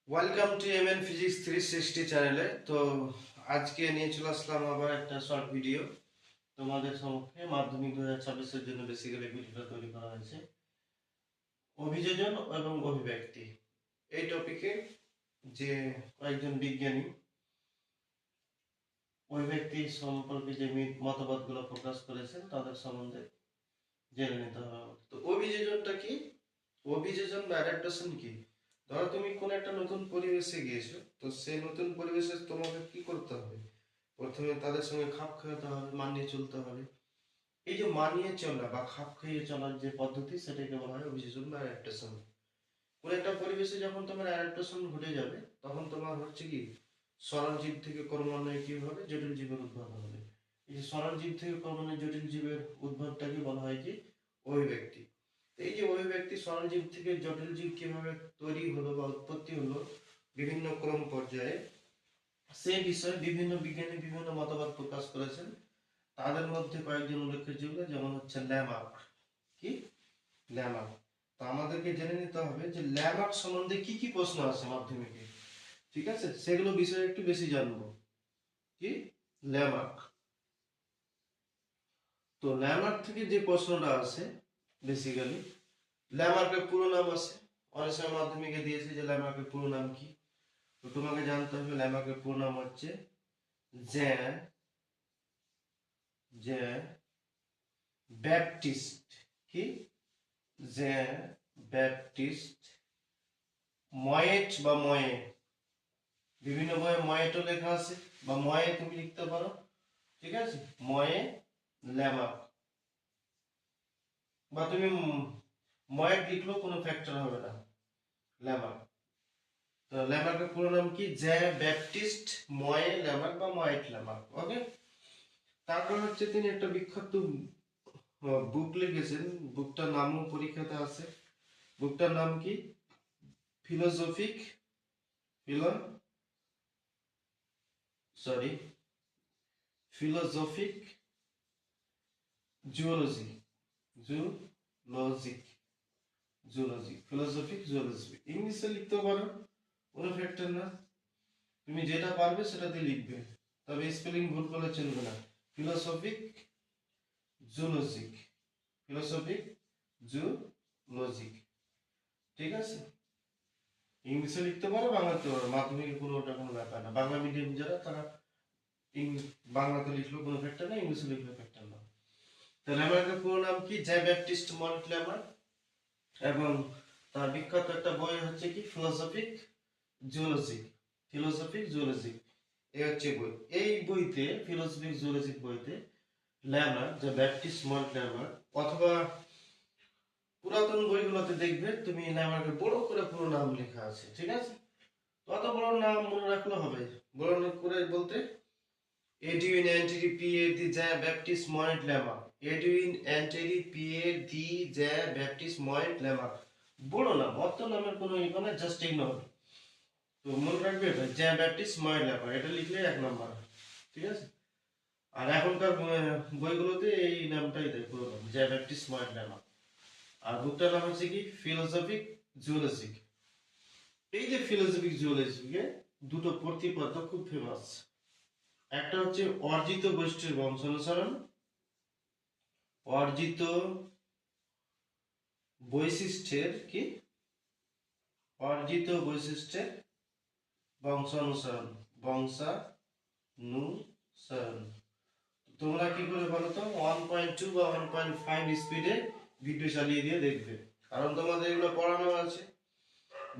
Welcome to MN physics 360 চ্যানেলে। তো আজকে নিয়ে চলে আসলাম আবার একটা শর্ট ভিডিও তোমাদের সম্মুখে। মাধ্যমিক 2026-এর জন্য বেসিক্যালি ভিডিওটা তৈরি করা হয়েছে। অভিযোজন এবং অভিব্যক্তি এই টপিকে যে কয়েকজন বিজ্ঞানী অভিব্যক্তি সম্পর্কে যে মতবাদগুলো প্রকাশ করেছেন তাদের সম্বন্ধে জেনে নিতে হবে। তো অভিযোজনটা কি? অভিযোজন বা অ্যাডাপ্টেশন কি? ধরো তুমি কোন একটা নতুন পরিবেশে গিয়েছো, তো সেই নতুন পরিবেশে তোমাকে কি করতে হবে? প্রথমে তাদের সঙ্গে খাপ খাওয়াতে হবে, মানিয়ে চলতে হবে। এই যে মানিয়ে চলা বা খাপ খাইয়ে চলার যে পদ্ধতি, সেটাকে বলা হয় অভিযোজন বা অ্যাডাপ্টেশন। কোন একটা পরিবেশে যখন তোমার অ্যাডাপ্টেশন ঘটে যাবে, তখন তোমার হচ্ছে কি সরল জীব থেকে ক্রমান্বয়ে কি হবে, জটিল জীবের উদ্ভব হবে। এই যে সরল জীব থেকে ক্রমান্বয়ে জটিল জীবের উদ্ভবটাকে বলা হয় কি অভিব্যক্তি। এই যে অভিব্যক্তি, সরল জীব থেকে জটিল জীব কিভাবে তৈরি হলো বা উৎপত্তি হলো বিভিন্ন ক্রম পর্যায়ে, সেই বিষয়ে বিভিন্ন বিজ্ঞানী বিভিন্ন মতবাদ প্রকাশ করেছেন। তাদের মধ্যে কয়েকজন উল্লেখযোগ্য, যেমন হচ্ছে ল্যামার্ক। কি ল্যামার্ক? তো আমাদেরকে জেনে নিতে হবে যে ল্যামার্ক সম্বন্ধে কি কি প্রশ্ন আছে মাধ্যমিকে, ঠিক আছে? সেগুলো বিষয়ে একটু বেশি জানবো। কি ল্যামার্ক? তো ল্যামার্ক থেকে যে প্রশ্নটা আছে, বেসিক্যালি ল্যামার্কের পুরো নাম আছে। অনেক সময় মাধ্যমিকে দিয়েছে যে ল্যামার্কের পুরো নাম কি। তো তোমাকে জানতে হবে ল্যামার্কের পুরো নাম হচ্ছে জ্যাঁ জ্যাঁ ব্যাপটিস্ট। কি? জ্যাঁ ব্যাপটিস্ট ময়েট বা ময়ে, বিভিন্ন বইয়ে ময়েটও লেখা আছে বা ময়ে তুমি লিখতে পারো, ঠিক আছে? ময়ে ল্যামার্ক, বা তুমি ময়েট লিখলেও কোনো ফ্যাক্টর হবে না। ল্যামার্ক। তো ল্যামার্কের পুরো নাম কি? জ্যাঁ ব্যাপটিস্ট ময়ে ল্যামার্ক বা ময়েট ল্যামার্ক। ওকে। তারপর হচ্ছে তিনি একটা বিখ্যাত বুক লিখেছেন। বুকটার নামও পরীক্ষাতে আছে। বুকটার নাম কি? Philosophic philo sorry philosophic zoology zoologic zoology philosophic zoology. ইংলিশে লিখতে পারো, কোনো ফ্যাক্টর না। তুমি যেটা পারবে সেটা দিয়ে লিখবে, তবে স্পেলিং ভুল করলে চলবে না। ফিলোসফিক জুলজিক ফিলোসফিক জুলজিক, ঠিক আছে? ইংলিশে লিখতে পারো, বাংলাতে পারো, মাধ্যমিকে কোনো ওটা কোনো ব্যাপার না। বাংলা মিডিয়াম যারা, তারা বাংলাতে লিখলেও কোনো ফ্যাক্টর না, ইংলিশে লিখলেও ফ্যাক্টর না। তো ল্যামার্কের পুরো নাম কি? Jean Baptist Mont Lamarck. এবং তার বিখ্যাত একটা বই হচ্ছে কি ফিলোসফিক জুলজি ফিলোসফিক জুলজি, এই হচ্ছে বই। এই বইতে ফিলোসফিক জুলজিক বইতে ল্যামার্ক, যে ব্যাপটিস্ট মন্ট ল্যামার্ক, অথবা পুরাতন বইগুলোতে দেখবে তুমি ল্যামার্কের বড় করে পুরো নাম লেখা আছে, ঠিক আছে? অত বড় নাম মনে রাখলে হবে? বড় করে বলতে Edwin Antoine Pierre de Jean Baptiste Monet Lamarck. Edwin Antoine Pierre de Jean Baptiste Monet Lamarck. বড় নাম, অত নামের কোনো ইকোনে, জাস্ট ইগনোর। তো মনে রাখবে এটা জ্যাঁ ব্যাপটিস্ট ময়েন্ট ল্যামার্ক, এটা লিখলে 1 নম্বর, ঠিক আছে? আর এখনকার বইগুলোতে এই নামটাই দেয় পুরো নাম, জ্যাঁ ব্যাপটিস্ট ময়েন্ট ল্যামার্ক। আর বুকটার নাম হচ্ছে কি ফিলোসফিক জুলজিক। এই যে ফিলোসফিক জুলজিকে দুটো প্রতিপাদ্য খুব ফেমাস। একটা হচ্ছে অর্জিত গোষ্ঠীর বংশানুসরণ, অর্জিত বৈশিষ্ট্যের কি অর্জিত বৈশিষ্ট্যের বংশানুসরণ, বংশানুসরণ। তোমরা কি করে বলো তো? 1.2 বা 1.5 স্পিডে ভিডিও চালিয়ে দিয়ে দেখবে, কারণ তোমাদের এগুলো পড়ানো আছে,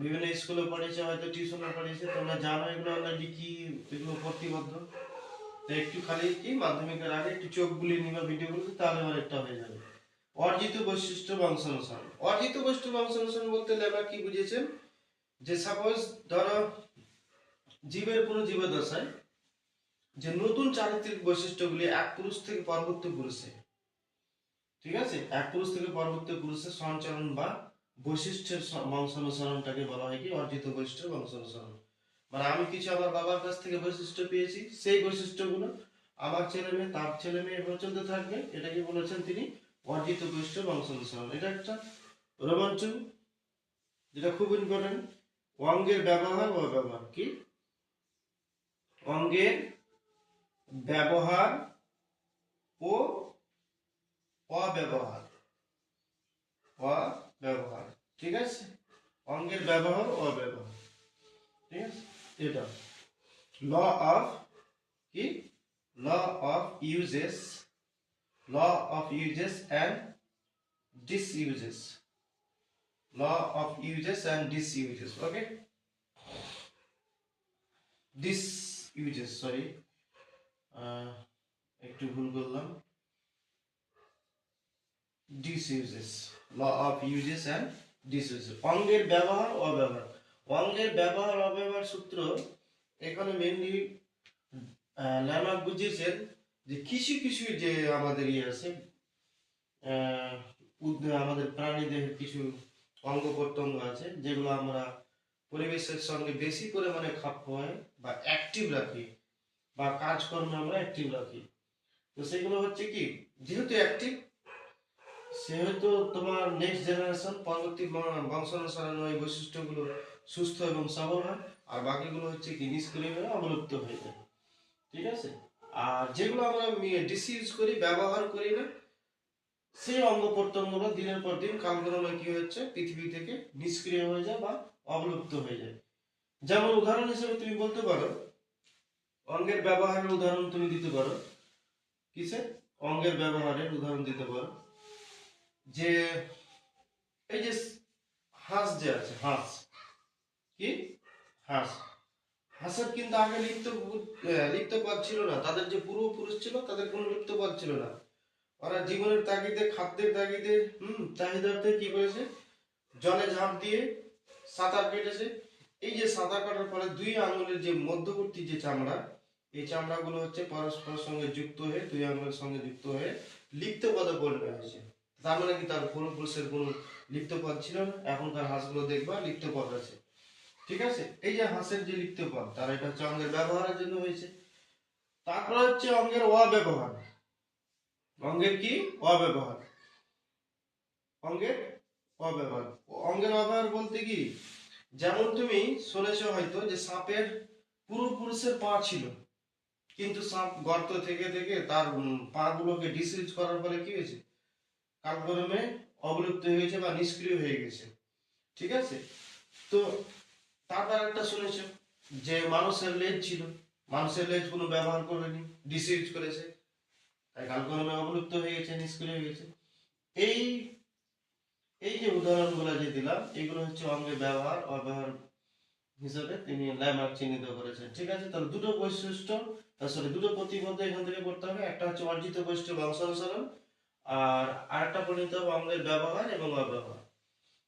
বিভিন্ন স্কুলে পড়েছে, হয়তো টিউশনে পড়েছে, তোমরা জানো এগুলো অলরেডি কি এগুলো প্রতিবদ্ধ। তো একটু খালি কি মাধ্যমিকের আগে একটু চোখ বুলিয়ে নিবা ভিডিওগুলো, তাহলে আমার একটা হয়ে যাবে। অর্জিত বৈশিষ্ট্য বংশানুসরণ। অর্জিত বৈশিষ্ট্য বংশানুসরণ বলতে লেবার কি বুঝিয়েছেন? যে সাপোজ ধরো জীবের কোনো জীবদশায় যে নতুন চারিত্রিক বৈশিষ্ট্যগুলি এক পুরুষ থেকে পরবর্তী পুরুষে, ঠিক আছে, এক পুরুষ থেকে পরবর্তী পুরুষে সঞ্চালন বা বৈশিষ্ট্যের বংশানুসরণটাকে বলা হয় কি অর্জিত বৈশিষ্ট্য বংশানুসরণ। মানে আমি কিছু আমার বাবার কাছ থেকে বৈশিষ্ট্য পেয়েছি, সেই বৈশিষ্ট্যগুলো আমার ছেলে মেয়ে, তার ছেলে মেয়ে এভাবে চলতে থাকবে, এটাকে বলেছেন তিনি অর্জিত বৈশিষ্ট্য বংশানুসরণ। এটা একটা রোমাঞ্চ, যেটা খুব ইম্পর্টেন্ট। অঙ্গের ব্যবহার ও অব্যবহার কি? অঙ্গের ব্যবহার ও অব্যবহার, অব্যবহার, ঠিক আছে? অঙ্গের ব্যবহার ও অব্যবহার, ঠিক আছে? এটা ল অফ কি? Law of uses, law of uses and disuses, law of uses and disuses, okay? Disuses, sorry, একটু ভুল করলাম, disuses, law of uses and disuses. অঙ্গের ব্যবহার ও অব্যবহার, অঙ্গের ব্যবহার অব্যবহার সূত্র এখানে মেনলি ল্যামার্ক বুঝিয়েছেন যে কিছু কিছু যে আমাদের ইয়ে আছে, আমাদের প্রাণী দেহের কিছু অঙ্গ প্রত্যঙ্গ আছে যেগুলো আমরা পরিবেশের সঙ্গে বেশি পরিমাণে খাপ খাওয়াই বা অ্যাক্টিভ রাখি বা কাজকর্মে আমরা অ্যাক্টিভ রাখি। তো সেগুলো হচ্ছে কি, যেহেতু অ্যাক্টিভ সেহেতু তোমার নেক্সট জেনারেশন, পরবর্তী বংশানুসরণ ওই বৈশিষ্ট্যগুলো সুস্থ এবং সবল হয়, আর বাকিগুলো হচ্ছে কি নিষ্ক্রিয় হয়ে অবলুপ্ত হয়ে যায়, ঠিক আছে? আর যেগুলো আমরা ডিসইউজ করি, ব্যবহার করি না, সেই অঙ্গ প্রত্যঙ্গগুলো দিনের পর দিন কালক্রমে কি হচ্ছে, পৃথিবী থেকে নিষ্ক্রিয় হয়ে যায় বা অবলুপ্ত হয়ে যায়। যেমন উদাহরণ হিসেবে তুমি বলতে পারো, অঙ্গের ব্যবহারের উদাহরণ তুমি দিতে পারো, কিসের অঙ্গের ব্যবহারের উদাহরণ দিতে পারো, যে এই যে হাঁস যে আছে, হাঁস কি, হাঁস, হাঁসের কিন্তু আগে লিপ্ত পদ ছিল না, তাদের যে পূর্বপুরুষ ছিল তাদের কোনো লিপ্ত পদ ছিল না। ওরা জীবনের তাগিদে, খাদ্যের তাগিদে, চাহিদার্থে কি করেছে, জলে ঝাঁপ দিয়ে সাঁতার কেটেছে। এই যে সাঁতার কাটার ফলে দুই আঙুলের যে মধ্যবর্তী যে চামড়া, এই চামড়াগুলো হচ্ছে পরস্পরের সঙ্গে যুক্ত হয়ে, দুই আঙুলের সঙ্গে যুক্ত হয়ে লিপ্ত পদে পরিণত হয়েছে। তার মানে কি, তার পূর্বপুরুষের কোনো লিপ্ত পদ ছিল না, এখনকার হাঁসগুলো দেখবা লিপ্ত পদ আছে, ঠিক আছে? এই যে হাঁসের যে লিপ্ত পদ, তার এটা হচ্ছে অঙ্গের ব্যবহারের জন্য হয়েছে। তারপরে হচ্ছে অঙ্গের অব্যবহার, অঙ্গের কি, অব্যবহার, অঙ্গের অব্যবহার। অঙ্গের অব্যবহার বলতে কি, যেমন তুমি শুনেছো হয়তো যে সাপের পূর্বপুরুষের পা ছিল, কিন্তু সাপ গর্ত থেকে থেকে তার পা গুলোকে ডিসইউজ করার ফলে কি হয়েছে, কালক্রমে অবলুপ্ত হয়েছে বা নিষ্ক্রিয় হয়ে গেছে, ঠিক আছে? তো তারপর একটা শুনেছো যে মানুষের লেজ ছিল, মানুষের লেজ কোনো ব্যবহার করেনি, ডিসইউজ করেছে, তাই কালক্রমে অবলুপ্ত হয়ে গেছে, নিষ্ক্রিয় হয়ে গেছে। এই এই যে উদাহরণগুলো যে দিলাম, এগুলো হচ্ছে অঙ্গের ব্যবহার অব্যবহার হিসাবে তিনি ল্যামার্ক চিহ্নিত করেছেন, ঠিক আছে? তাহলে দুটো বৈশিষ্ট্য, সরি, দুটো প্রতিবন্ধ এখান থেকে পড়তে হবে। একটা হচ্ছে অর্জিত বৈশিষ্ট্য বংশানুসরণ, আর আরেকটা পরিণত হবে অঙ্গের ব্যবহার এবং অব্যবহার,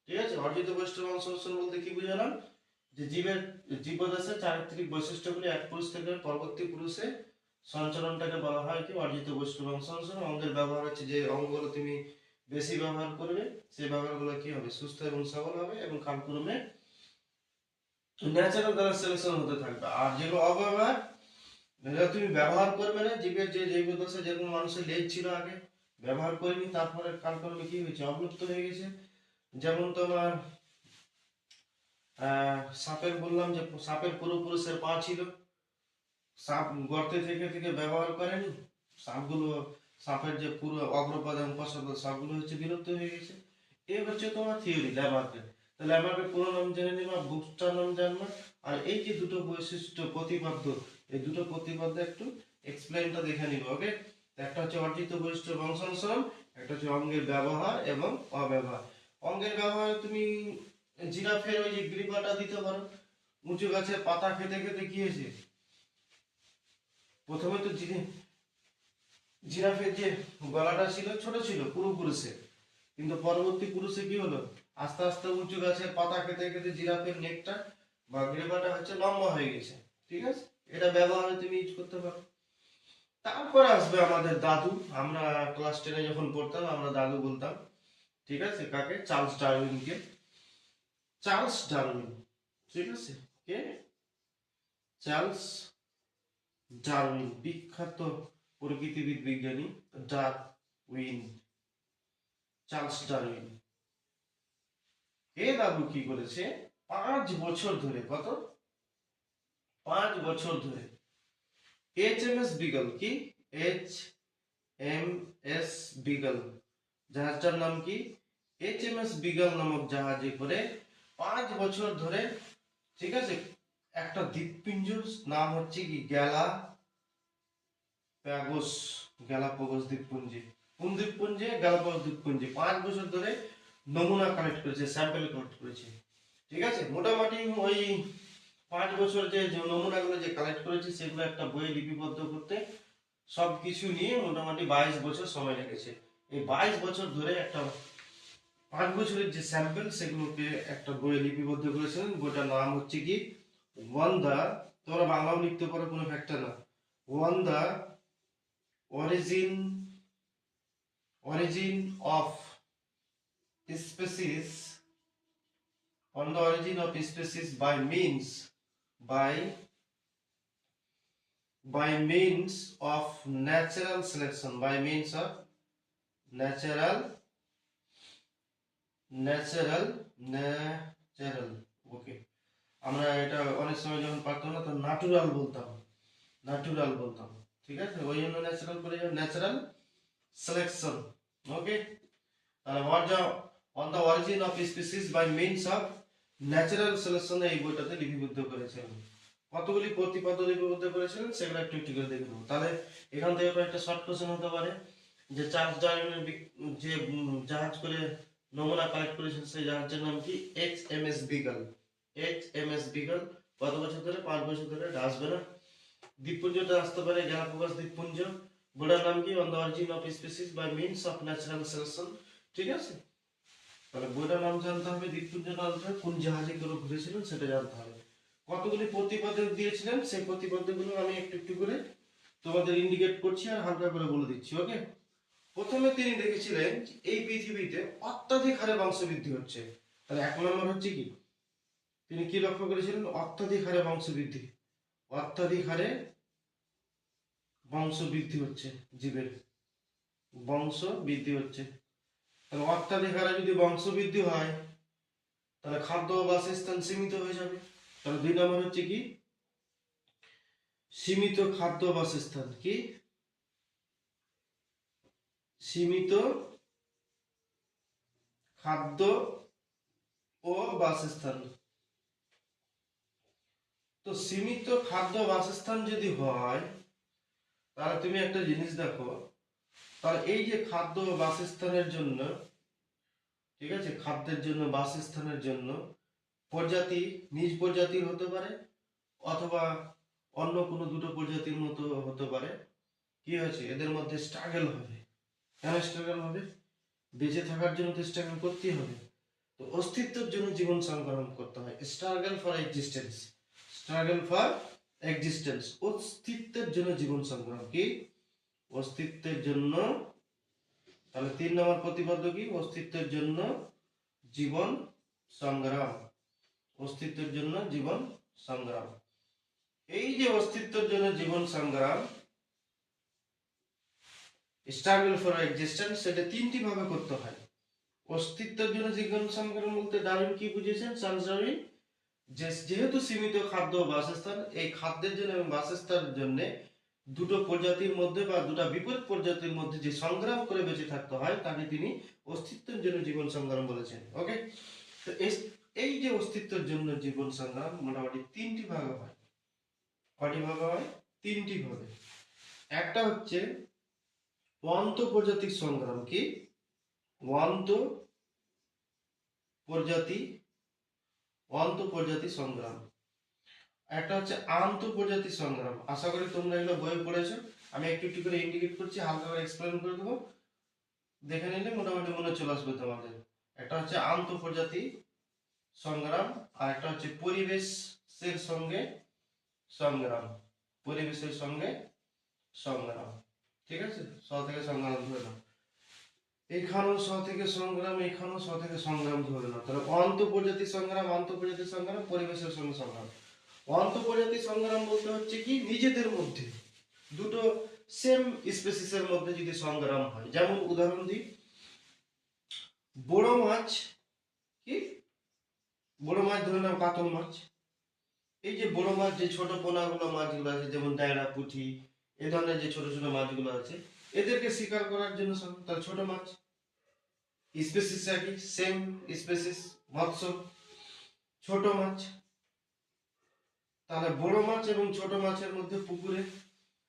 ঠিক আছে? অর্জিত বৈশিষ্ট্য বংশানুসরণ বলতে কি বুঝালাম, যে জীবদেশের চারিত্রিক বৈশিষ্ট্যগুলি এক পুরুষ থেকে পরবর্তী পুরুষে সঞ্চালনটাকে বলা হয় কি, অর্জিত বৈশিষ্ট্য বংশানুসরণ। অঙ্গের ব্যবহার হচ্ছে যে অঙ্গগুলো তুমি বেশি ব্যবহার করবে, সেই ব্যবহারগুলো কি হবে, সুস্থ এবং সবল হবে এবং কালক্রমে ন্যাচারাল দ্বারা সিলেকশন হতে থাকবে। আর যেগুলো অব্যবহার, যেটা তুমি ব্যবহার করবে না, জীবের যে জৈব দশা, যেরকম মানুষের লেজ ছিল আগে, ব্যবহার করিনি, তারপরে কালক্রমে কি হয়েছে, অবলুপ্ত হয়ে গেছে। যেমন তোমার সাপের বললাম যে সাপের পূর্বপুরুষের পা ছিল, সাপ গর্তে থেকে থেকে ব্যবহার করেনি, সাপগুলো, সাপের যে পুরো অগ্রপদ এবং পশ্চাৎপদ সবগুলো হচ্ছে বিলুপ্ত হয়ে গেছে। এই হচ্ছে তোমার থিওরি ল্যামার্কের। তাহলে ল্যামার্কের পুরো নাম জেনে নিবা, বুস্টার নাম জানবা, আর এই যে দুটো বৈশিষ্ট্য প্রতিপাদ্য, এই দুটো প্রতিপাদ্য একটু এক্সপ্লেইনটা দেখে নিব, ওকে? একটা হচ্ছে অর্জিত বৈশিষ্ট্য বংশানুসরণ, একটা হচ্ছে অঙ্গের ব্যবহার এবং অব্যবহার। অঙ্গের ব্যবহার তুমি জিরাফের ওই যে গ্রীবাটা দিতে পারো, উঁচু গাছের পাতা খেতে খেতে কি হয়েছে, প্রথমে তো জিরাফের যে গলাটা ছিল ছোট ছিল পূর্বপুরুষে, কিন্তু পরবর্তী পুরুষে কি হলো, আস্তে আস্তে উঁচু গাছের পাতা খেতে খেতে জিরাফের নেকটা বা গ্রেভাটা হচ্ছে লম্বা হয়ে গেছে, ঠিক আছে? এটা ব্যবহারে তুমি ইউজ করতে পারো। তারপরে আসবে আমাদের দাদু, আমরা ক্লাস 10-এ যখন পড়তাম আমরা দাদু বলতাম, ঠিক আছে? কাকে, চার্লস ডারউইনকে, চার্লস ডারউইন, ঠিক আছে? কে, চার্লস ডারউইন, বিখ্যাত প্রকৃতিবিদ বিজ্ঞানী ডারউইন, চার্লস ডারউইন। এ দাদু কি করেছে, 5 বছর ধরে, কত? 5 বছর ধরে HMS বিগল, কি HMS বিগল, জাহাজটার নাম কি? HMS বিগল নামক জাহাজে করে 5 বছর ধরে, ঠিক আছে, একটা দ্বীপপুঞ্জ, নাম হচ্ছে কি গ্যালাপাগোস দ্বীপপুঞ্জে। কোন দ্বীপপুঞ্জে? গ্যালাপাগোস দ্বীপপুঞ্জে 5 বছর ধরে নমুনা কালেক্ট করেছে, স্যাম্পল কালেক্ট করেছে। ঠিক আছে, মোটামুটি ওই 5 বছর যে নমুনাগুলো যে কালেক্ট করেছে সেগুলো একটা বইয়ে লিপিবদ্ধ করতে সবকিছু নিয়ে মোটামুটি 22 বছর সময় লেগেছে। এই 22 বছর ধরে একটা 5 বছরের যে স্যাম্পল সেগুলোকে একটা বইয়ে লিপিবদ্ধ করেছিলেন। বইটার নাম হচ্ছে কি ওয়ান দা, তোমরা বাংলাও লিখতে পারো, কোনো ফ্যাক্টর না, on the origin of species, on the origin of species by means of natural selection, by means of natural ওকে, আমরা এটা অনেক সময় যখন পারতাম না তখন ন্যাচুরাল বলতাম, ঠিক আছে, ওই জন্য ন্যাচারাল করে ন্যাচারাল সিলেকশন। ওকে, তাহলে on the origin of species by means of natural selection এই বইটাতে লিপিবদ্ধ করেছিলেন। কতগুলি প্রতিপাদ্য লিপিবদ্ধ করেছিলেন সেগুলো একটু একটু করে দেখে নেব। তাহলে এখান থেকে একটা শর্ট কোশ্চেন হতে পারে যে চার্লস ডারউইনের যে জাহাজ করে নমুনা কালেক্ট করেছেন সেই জাহাজের নাম কি? HMS Beagle. HMS বিগল কত বছর ধরে? 5 বছর ধরে। এটা আসবে না। দ্বীপপুঞ্জটা আসতে পারে গ্যালাপাগোস দ্বীপপুঞ্জ। বইটার নাম কি? On the origin of species by means of natural selection. ঠিক আছে, তাহলে বইটার নাম জানতে হবে, দ্বীপপুঞ্জের নাম জানতে হবে, কোন জাহাজে করে ঘুরেছিলেন সেটা জানতে হবে। কতগুলি প্রতিপাদ্য দিয়েছিলেন সেই প্রতিপাদ্যগুলো আমি একটু একটু করে তোমাদের ইন্ডিকেট করছি আর হালকা করে বলে দিচ্ছি। ওকে, প্রথমে তিনি দেখেছিলেন এই পৃথিবীতে অত্যাধিক হারে বংশবৃদ্ধি হচ্ছে। তাহলে 1 নম্বর হচ্ছে কি? তিনি কি লক্ষ্য করেছিলেন? অত্যাধিক হারে বংশবৃদ্ধি, অত্যাধিক হারে বংশবৃদ্ধি হচ্ছে, জীবের বংশ বৃদ্ধি হচ্ছে। তাহলে অত্যাধিক হারে যদি বংশবৃদ্ধি হয় তাহলে খাদ্য ও বাসস্থান সীমিত হয়ে যাবে। তাহলে 2 নম্বর হচ্ছে কি? সীমিত খাদ্য বাসস্থান, কি? সীমিত খাদ্য ও বাসস্থান। তো সীমিত খাদ্য বাসস্থান যদি হয় তাহলে তুমি একটা জিনিস দেখো, তাহলে এই যে খাদ্য বাসস্থানের জন্য, ঠিক আছে, খাদ্যের জন্য বাসস্থানের জন্য প্রজাতি নিজ প্রজাতির হতে পারে অথবা অন্য কোনো দুটো প্রজাতির মতো হতে পারে। কি হয়েছে? এদের মধ্যে স্ট্রাগল হবে। কেন স্ট্রাগল হবে? বেঁচে থাকার জন্য তো স্ট্রাগল করতেই হবে। তো অস্তিত্বের জন্য জীবন সংগ্রাম করতে হয়, struggle for existence, struggle for existence, অস্তিত্বের জন্য জীবন সংগ্রাম, কি? অস্তিত্বের জন্য। তাহলে 3 নম্বর প্রতিপাদ্য কি? অস্তিত্বের জন্য জীবন সংগ্রাম, অস্তিত্বের জন্য জীবন সংগ্রাম। এই যে অস্তিত্বের জন্য জীবন সংগ্রাম, স্ট্রাগল ফর এক্সিস্টেন্স, সেটা 3টি ভাবে করতে হয়। অস্তিত্বের জন্য জীবন সংগ্রাম বলতে ডারউইন কি বুঝিয়েছেন? চার্লস ডারউইন যেহেতু সীমিত খাদ্য ও বাসস্থান, এই খাদ্যের জন্য এবং বাসস্থানের জন্য দুটো প্রজাতির মধ্যে বা দুটো বিপরীত প্রজাতির মধ্যে যে সংগ্রাম করে বেঁচে থাকতে হয় তাকে তিনি অস্তিত্বের জন্য জীবন সংগ্রাম বলেছেন। ওকে, তো এই যে অস্তিত্বের জন্য জীবন সংগ্রাম মোটামুটি 3টি ভাগে হয়। কয়টি ভাগে হয়? 3টি ভাগে। একটা হচ্ছে অন্ত প্রজাতিক সংগ্রাম, কি? অন্ত প্রজাতি সংগ্রাম। একটা হচ্ছে আন্তঃপ্রজাতি সংগ্রাম। আশা করি তোমরা এগুলো বই পড়েছো। আমি একটু একটু করে ইন্ডিকেট করছি, হালকা করে এক্সপ্লেন করে দেবো, দেখে নিলে মোটামুটি মনে চলে আসবে তোমাদের। একটা হচ্ছে আন্তঃপ্রজাতি সংগ্রাম আর একটা হচ্ছে পরিবেশের সঙ্গে সংগ্রাম, পরিবেশের সঙ্গে সংগ্রাম। ঠিক আছে, থেকে সংগ্রাম ধরে নাও, এখানেও থেকে সংগ্রাম, এখানেও থেকে সংগ্রাম ধরে নাও। তাহলে অন্তঃপ্রজাতি সংগ্রাম, পরিবেশের সঙ্গে সংগ্রাম। অন্তঃপ্রজাতি সংগ্রাম বলতে হচ্ছে কি? নিজেদের মধ্যে দুটো সেম স্পেসিসের মধ্যে যদি সংগ্রাম হয়, যেমন উদাহরণ দিই, বড় মাছ কি বড় মাছ ধরে নাও কাতল মাছ। এই যে বড় মাছ, যে ছোট পোনাগুলো মাছগুলো আছে, যেমন দায়রা, পুঁটি, এ ধরনের যে ছোট ছোট মাছগুলো আছে, এদেরকে শিকার করার জন্য তার ছোট মাছ, স্পেসিস একই, সেম স্পেসিস, মৎস্য, ছোট মাছ। তাহলে বড় মাছ এবং ছোট মাছের মধ্যে পুকুরে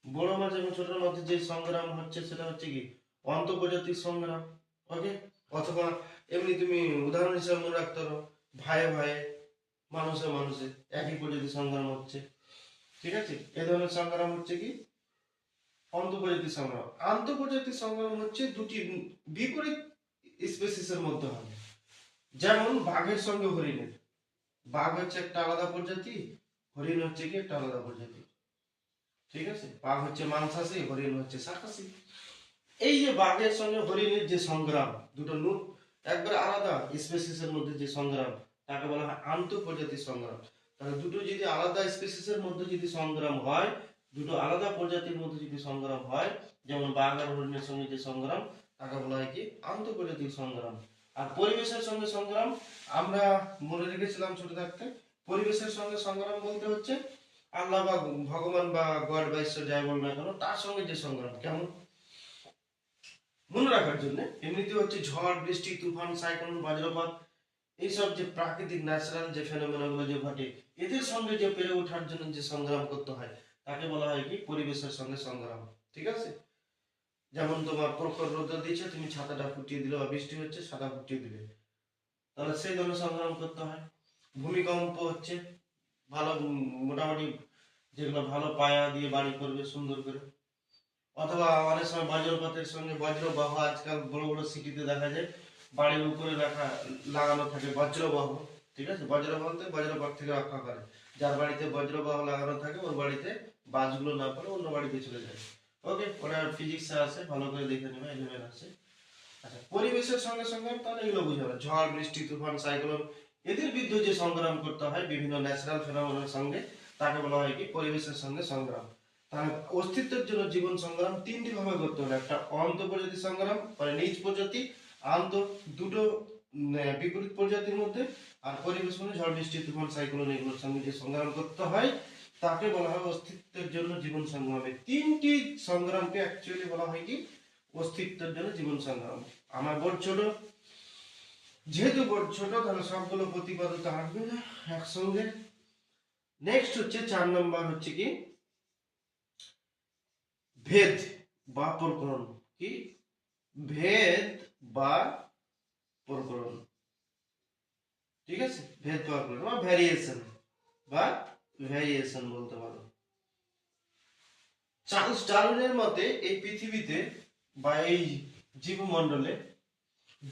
বড় মাছ এবং ছোট মাছের যে সংগ্রাম হচ্ছে সেটা হচ্ছে কি অন্তঃপ্রজাতিক সংগ্রাম। ওকে, অথবা এমনি তুমি উদাহরণ হিসেবে মনে রাখতে পারো, ভাইয়ে ভাইয়ে, মানুষে মানুষে একই প্রজাতির সংগ্রাম হচ্ছে। ঠিক আছে, এ ধরনের সংগ্রাম হচ্ছে কি অন্তঃপ্রজাতিক সংগ্রাম। আন্তঃপ্রজাতিক সংগ্রাম হচ্ছে দুটি বিপরীত স্পেসিসের মধ্যে হয়, যেমন বাঘের সঙ্গে হরিণের। বাঘ হচ্ছে একটা আলাদা প্রজাতি, হরিণ হচ্ছে কি একটা আলাদা প্রজাতি। ঠিক আছে, বাঘ হচ্ছে মাংসাশী, হরিণ হচ্ছে শাকাশী। এই যে বাঘের সঙ্গে হরিণের যে সংগ্রাম, দুটো একবার আলাদা স্পেসিসের মধ্যে যে সংগ্রাম, তাকে বলা হয় আন্তঃপ্রজাতিক সংগ্রাম। তাহলে দুটো যদি আলাদা স্পেসিসের মধ্যে যদি সংগ্রাম হয়, দুটো আলাদা প্রজাতির মধ্যে যদি সংগ্রাম হয়, যেমন বাঘ আর হরিণের সঙ্গে যে সংগ্রাম, তাকে বলা হয় কি আন্তঃপ্রজাতিক সংগ্রাম। আর পরিবেশের সঙ্গে সংগ্রাম আমরা মনে রেখেছিলাম ছোট থাকতে, পরিবেশের সঙ্গে সংগ্রাম বলতে হচ্ছে আল্লাহ বা ভগবান বা গড বা ঈশ্বর যাই বল না কেন, তার সঙ্গে যে সংগ্রাম। কেমন মনে রাখার জন্য, এমনিতে হচ্ছে ঝড় বৃষ্টি, তুফান, সাইক্লোন, বজ্রপাত, এইসব যে প্রাকৃতিক ন্যাচারাল যে ফেনোমেনাগুলো যে ঘটে, এদের সঙ্গে যে পেরে ওঠার জন্য যে সংগ্রাম করতে হয়, তাকে বলা হয় কি পরিবেশের সঙ্গে সংগ্রাম। ঠিক আছে, যেমন তোমার প্রখর রোদ দিচ্ছে, তুমি ছাতাটা ফুটিয়ে দিলে, বা বৃষ্টি হচ্ছে ছাতা ফুটিয়ে দিলে, তাহলে সেই ধরনের সংগ্রাম করতে হয়। ভূমিকম্প হচ্ছে ভালো, মোটামুটি যেগুলো ভালো পায়া দিয়ে বাড়ি করবে সুন্দর করে, অথবা অনেক সময় বজ্রপাতের সঙ্গে বজ্রবাহ, আজকাল বড় বড় সিটিতে দেখা যায় বাড়ির উপরে লাগানো থাকে বজ্রবাহ। ঠিক আছে, বজ্রবাহতে বজ্রপাত থেকে রক্ষা করে। যার বাড়িতে বজ্রবাহ লাগানো থাকে ওর বাড়িতে বাজগুলো না পড়ে অন্য বাড়িতে চলে যায়। ওকে, ওটা ফিজিক্সে আছে, ভালো করে দেখে নেবে, এলিমেন্ট আছে। আচ্ছা, পরিবেশের সঙ্গে সঙ্গে তাহলে এগুলো বুঝাবে, ঝড় বৃষ্টি তুফান সাইক্লোন, এদের বিরুদ্ধে যে সংগ্রাম করতে হয় বিভিন্ন ন্যাচারাল ফেনোমেনার সঙ্গে, তাকে বলা হয় কি পরিবেশের সঙ্গে সংগ্রাম। তাহলে অস্তিত্বের জন্য জীবন সংগ্রাম তিনটি ভাবে করতে হবে, একটা অন্তঃপ্রজাতি সংগ্রাম মানে নিজ প্রজাতি, আন্ত দুটো বিপরীত প্রজাতির মধ্যে, আর পরিবেশ মানে ঝড় বৃষ্টি তুফান সাইক্লোন, এগুলোর সঙ্গে যে সংগ্রাম করতে হয় তাকে বলা হয় অস্তিত্বের জন্য জীবন সংগ্রামে। তিনটি সংগ্রামকে অ্যাকচুয়ালি বলা হয় কি অস্তিত্বের জন্য জীবন সংগ্রাম। আমার বোর্ড ছোট, যেহেতু বোর্ড ছোট তাহলে সবগুলো প্রতিপাদক আসবে না একসঙ্গে। নেক্সট হচ্ছে 4 নম্বর হচ্ছে কি ভেদ বা প্রকরণ। কি ভেদ বা প্রকরণ? ঠিক আছে, ভেদ বা প্রকরণ বা ভ্যারিয়েশন বা ভ্যারিয়েশন বলতে পারো। চার্লস ডারউইনের মতে এই পৃথিবীতে বা এই জীবমণ্ডলে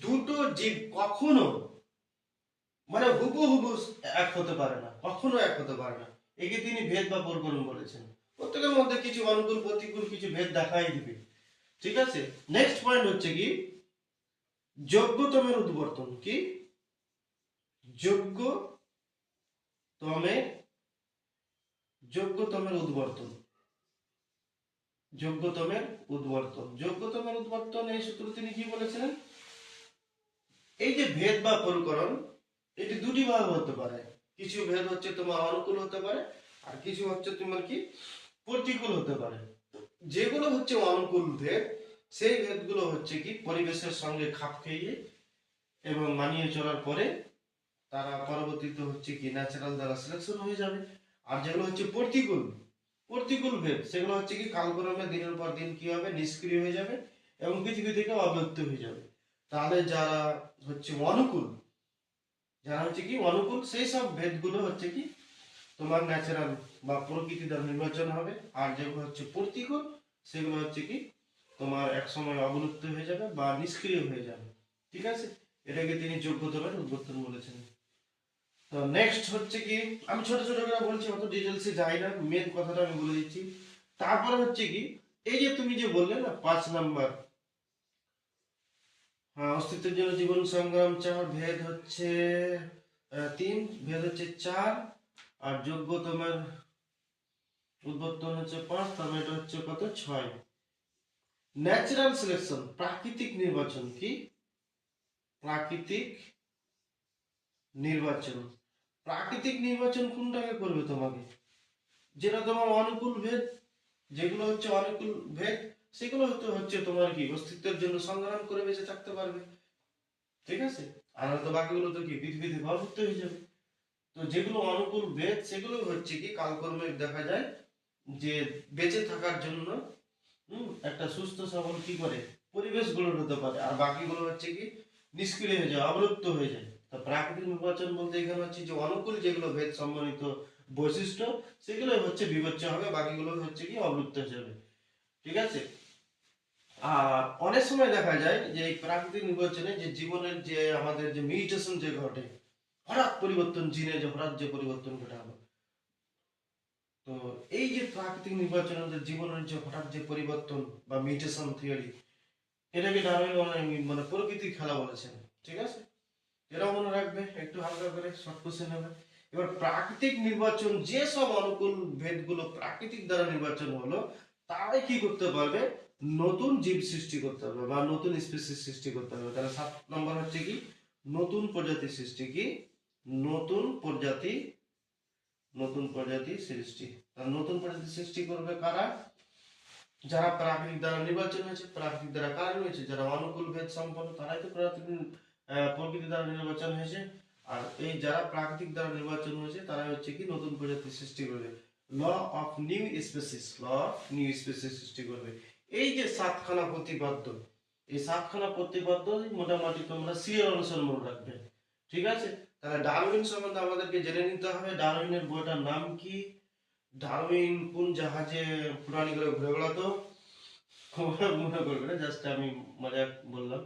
দুটো জীব কখনো মানে হুবহু এক হতে পারে না, কখনো এক হতে পারে না। একে তিনি ভেদ বা প্রকরণ বলেছেন। প্রত্যেকের মধ্যে কিছু অনুকূল প্রতিকূল কিছু ভেদ দেখাই দিবে। ঠিক আছে, নেক্সট পয়েন্ট হচ্ছে কি যোগ্যতমের উদ্বর্তন। কি যোগ্যতমের যোগ্যতমের উদ্বর্তন, যোগ্যতমের উদ্বর্তন, যোগ্যতমের উদ্বর্তন, এই সূত্র তিনি কি বলেছিলেন? এই যে ভেদ বা প্রকরণ, এটি দুটি ভাবে হতে পারে। কিছু ভেদ হচ্ছে তোমার অনুকূল হতে পারে, আর কিছু হচ্ছে তোমার কি প্রতিকূল হতে পারে। যেগুলো হচ্ছে অনুকূল ভেদ, সেই ভেদগুলো হচ্ছে কি পরিবেশের সঙ্গে খাপ খাইয়ে এবং মানিয়ে চলার পরে তারা পরবর্তীতে হচ্ছে কি ন্যাচারাল দ্বারা সিলেকশন হয়ে যাবে। আর যেগুলো হচ্ছে প্রতিকূল, প্রতিকূল ভেদ, সেগুলো হচ্ছে কি কালক্রমে দিনের পর দিন কি হবে নিষ্ক্রিয় হয়ে যাবে এবং পৃথিবী থেকে অব্যক্ত হয়ে যাবে। তাহলে যারা হচ্ছে অনুকূল, যারা হচ্ছে কি অনুকূল, সেই সব ভেদগুলো হচ্ছে কি তোমার ন্যাচারাল বা প্রকৃতি দ্বারা নির্বাচন হবে। আর যেগুলো হচ্ছে প্রতিকূল, সেগুলো হচ্ছে কি তোমার এক সময় অবলুপ্ত হয়ে যাবে বা নিষ্ক্রিয় হয়ে যাবে। ঠিক আছে, এটাকে তিনি যোগ্যতার উদ্বর্তন বলেছেন। তো নেক্সট হচ্ছে কি, আমি ছোট ছোট করে বলছি, অত ডিটেলসে যাই না, মেন কথাটা আমি বলে দিচ্ছি। তারপরে হচ্ছে কি এই যে তুমি যে বললে না 5 নাম্বার, হ্যাঁ, অস্তিত্বের জন্য জীবন সংগ্রাম 4, ভেদ হচ্ছে 3, ভেদ হচ্ছে 4, আর যোগ্যতমের উদ্বর্তন হচ্ছে 5, তার মানে এটা হচ্ছে কত 6। ন্যাচারাল সিলেকশন প্রাকৃতিক নির্বাচন। কি প্রাকৃতিক নির্বাচন, প্রাকৃতিক নির্বাচন কোনটাকে করবে তোমাকে, যেটা তোমার অনুকূল ভেদ, যেগুলো হচ্ছে অনুকূল ভেদ সেগুলো হচ্ছে তোমার কি অস্তিত্বের জন্য সংগ্রাম করে বেঁচে থাকতে পারবে, ঠিক আছে। আর তো বাকিগুলো তো কি পৃথিবীতে ভাবুত্ব হয়ে যাবে। তো যেগুলো অনুকূল ভেদ সেগুলো হচ্ছে কি কালকর্মে দেখা যায় যে বেঁচে থাকার জন্য একটা সুস্থ সবল কি করে পরিবেশ গড়ে হতে পারে, আর বাকিগুলো হচ্ছে কি নিষ্ক্রিয় হয়ে যায়, অবলুপ্ত হয়ে যায়। তো প্রাকৃতিক নির্বাচন বলতে এখানে হচ্ছে যে অনুকূল যেগুলো ভেদ সম্বন্ধিত বৈশিষ্ট্য সেগুলো হচ্ছে বিবেচ্য হবে, বাকিগুলো হচ্ছে কি অবলুপ্ত হয়ে যাবে, ঠিক আছে। আর অনেক সময় দেখা যায় যে এই প্রাকৃতিক নির্বাচনে যে জীবনের যে আমাদের যে মিউটেশন যে ঘটে, হঠাৎ পরিবর্তন, জিনে যে হঠাৎ যে পরিবর্তন ঘটানো, তো এই যে প্রাকৃতিক নির্বাচনের জীবনের যে হঠাৎ যে পরিবর্তন বা মিউটেশন থিওরি, এটাকে ডারউইন মানে প্রকৃতির খেলা বলেছেন, ঠিক আছে। এটাও মনে রাখবে, একটু হালকা করে শর্ট কোশ্চেন হবে। এবার প্রাকৃতিক নির্বাচন যে সব অনুকূল ভেদগুলো প্রাকৃতিক দ্বারা নির্বাচন হলো, তারাই কি করতে পারবে, নতুন জীব সৃষ্টি করতে পারবে বা নতুন স্পিসিস সৃষ্টি করতে পারবে। তাহলে 7 নম্বর হচ্ছে কি নতুন প্রজাতি সৃষ্টি, কি নতুন প্রজাতি, নতুন প্রজাতি সৃষ্টি। তাহলে নতুন প্রজাতি সৃষ্টি করবে কারা, যারা প্রাকৃতিক দ্বারা নির্বাচন হয়েছে, প্রাকৃতিক দ্বারা কারণ হয়েছে, যারা অনুকূল ভেদ সম্পন্ন তারাই তো প্রকৃতি দ্বারা নির্বাচন হয়েছে। আর এই যারা প্রাকৃতিক দ্বারা নির্বাচন হয়েছে তারা হচ্ছে কি নতুন প্রজাতি সৃষ্টি করবে, law of new species, law of new species সৃষ্টি করবে। এই যে 7খানা প্রতিপাদ্য, এই 7খানা প্রতিপাদ্য মোটামুটি তোমরা সিএর অনুসারে মনে রাখবে, ঠিক আছে। তাহলে ডারউইন সম্বন্ধে আমাদেরকে জেনে নিতে হবে, ডারউইনের বইটার নাম কি, ডারউইন কোন জাহাজে প্রাণী করে ঘুরে বেড়াতো, মনে করবে না, জাস্ট আমি মজা বললাম।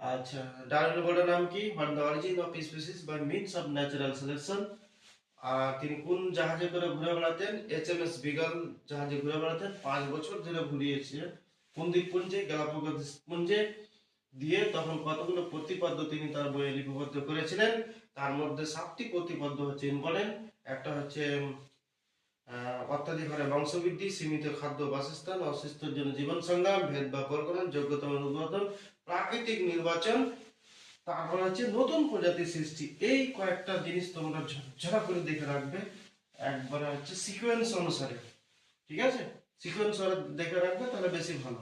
আচ্ছা, ডারউইনের বইটার নাম কি, what the origin of species by means of natural selection. আর তিনি কোন জাহাজে করে ঘুরে বেড়াতেন, এইচএমএস বিগল জাহাজে ঘুরে বেড়াতেন, 5 বছর ধরে ঘুরিয়েছিলেন কোন দ্বীপপুঞ্জে, গ্যালাপাগোস দ্বীপপুঞ্জে দিয়ে। তখন কতগুলো প্রতিপাদ্য তিনি তার বইয়ে লিপিবদ্ধ করেছিলেন, তার মধ্যে 7টি প্রতিপাদ্য হচ্ছে ইম্পর্টেন্ট। একটা হচ্ছে অত্যাধিক হারে বংশবৃদ্ধি, সীমিত খাদ্য বাসস্থান, অসুস্থের জন্য জীবন সংগ্রাম, ভেদ বা পরগণন, যোগ্যতা অনুমোদন, প্রাকৃতিক নির্বাচন, তারপর হচ্ছে নতুন প্রজাতি সৃষ্টি। এই কয়েকটা জিনিস তোমরা ঝরঝরা করে দেখে রাখবে, একবারে হচ্ছে সিকোয়েন্স অনুসারে, ঠিক আছে। সিকোয়েন্স দেখে রাখবে তাহলে বেশি ভালো।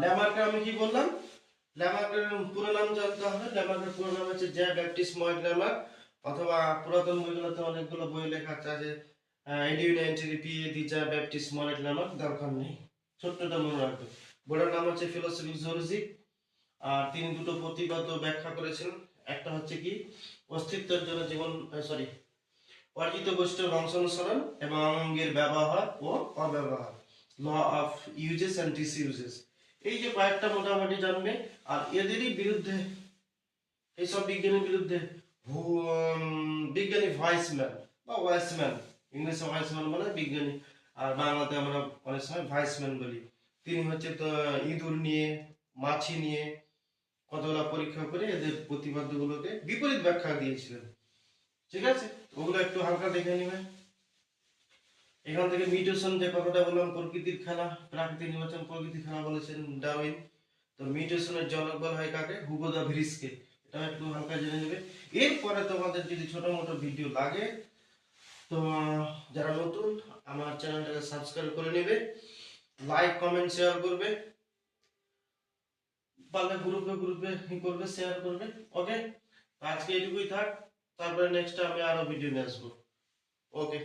ল্যামার্কের আমি কি বললাম, ল্যামার্কের পুরো নাম জানতে হবে। ল্যামার্কের পুরো নাম হচ্ছে জ্যা ব্যাপটিস্ট ময়েড ল্যামার্ক, অথবা পুরাতন বইগুলোতে অনেকগুলো বই লেখা আছে এডিউনাইটেরি পিএ দি জ্যা ব্যাপটিস্ট ময়েড ল্যামার্ক, দরকার নেই, ছোট্টটা মনে রাখবে। বইটার নাম হচ্ছে ফিলোসফিক জুওলজি। আর তিনি দুটো প্রতিপাদ্য ব্যাখ্যা করেছেন, একটা হচ্ছে কি অস্তিত্বের জন্য জীবন, সরি, অর্জিত বৈশিষ্ট্যের বংশানুসরণ এবং অঙ্গের ব্যবহার ও অব্যবহার, ল অফ ইউজেস এন্ড ডিসইউজেস। এই যে কয়েকটা মোটামুটি জানবে। আর এদেরই বিরুদ্ধে, এইসব বিজ্ঞানীর বিরুদ্ধে বিজ্ঞানী ভয়েসম্যান বা ওয়াইসম্যান, ইংলিশে ওয়াইসম্যান মানে বিজ্ঞানী, আর বাংলাতে আমরা অনেক সময় ভয়েসম্যান বলি। তিনি হচ্ছে তো ইঁদুর নিয়ে, মাছি নিয়ে কতগুলা পরীক্ষা করে এদের প্রতিপাদ্যগুলোকে বিপরীত ব্যাখ্যা দিয়েছিলেন, ঠিক আছে। ওগুলো একটু হালকা দেখে নেবে। এখান থেকে মিউটেশন যে কথাটা বললাম, প্রকৃতির খেলা, প্রাকৃতিক নির্বাচন প্রকৃতির খেলা বলেছেন ডারউইন। তো মিউটেশনের জনক বলা হয় কাকে, হুগো দা ভ্রিসকে, এটা একটু হালকা জেনে নেবে। এরপরে তোমাদের যদি ছোট মোটো ভিডিও লাগে তো যারা নতুন আমার চ্যানেলটাকে সাবস্ক্রাইব করে নেবে, লাইক কমেন্ট শেয়ার করবে, পারলে গ্রুপে গ্রুপে করবে, শেয়ার করবে। ওকে, আজকে এটুকুই থাক, তারপরে নেক্সট আমি আরো ভিডিও নিয়ে আসবো। ওকে।